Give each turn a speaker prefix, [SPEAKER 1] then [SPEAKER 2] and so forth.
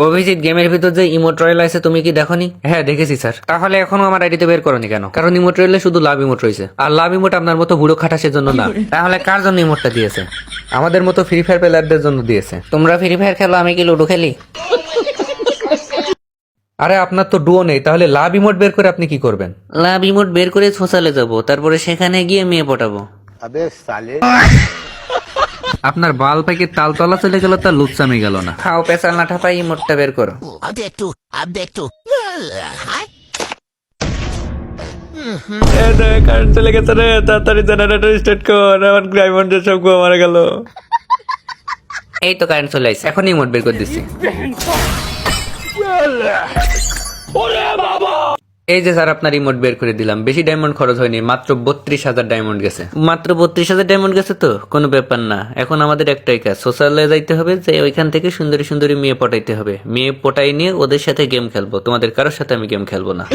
[SPEAKER 1] অভিজিৎ, গেমের ভিতর যে ইমোট রয়েল আছে তুমি কি দেখোনি? হ্যাঁ দেখেছি স্যার। তাহলে এখনো আমার আইডিতে বের করনি কেন? কারণ ইমোট রয়েলে শুধু লাভ ইমোট রয়েছে, আর লাভ ইমোট আপনার মতো বুড়ো খাটাসের জন্য না। তাহলে কার জন্য ইমোটটা দিয়েছে? আমাদের মতো ফ্রি ফায়ার প্লেয়ারদের জন্য দিয়েছে। তোমরা ফ্রি ফায়ার খেলো, আমি কি লুডো খেলি? আরে আপনার তো ডুও নেই, তাহলে লাভ ইমোট বের করে আপনি কি করবেন? লাভ ইমোট বের করে সোশ্যালে যাব, তারপরে সেখানে গিয়ে মেয়ে পটাবো। আপনার বাল পাইকে তালতলা চলে গেল, তার লুচ্চামি গেল না। খাও পেশাল না ঠাপাই, ইমোটটা বের করো। কারেন্ট চলে গেছে রে, তাড়াতাড়ি জেনারেটর স্টার্ট কর, আমার ডায়মন্ডের সব গো মারা গেল। এই তো কারেন্ট চলে আসছে, এখন ইমোট বের করে দিচ্ছি। এই যে স্যার আপনার ইমোট বের করে দিলাম, বেশি ডায়মন্ড খরচ হয়নি, মাত্র 32,000 ডায়মন্ড গেছে। মাত্র 32,000 ডায়মন্ড গেছে তো কোনো ব্যাপার না। এখন আমাদের একটাই কাজ, সোশ্যালে যাইতে হবে, যে ওইখান থেকে সুন্দরী সুন্দরী মেয়ে পটাইতে হবে। মেয়ে পটাই নিয়ে ওদের সাথে গেম খেলবো, তোমাদের কারোর সাথে আমি গেম খেলবো না।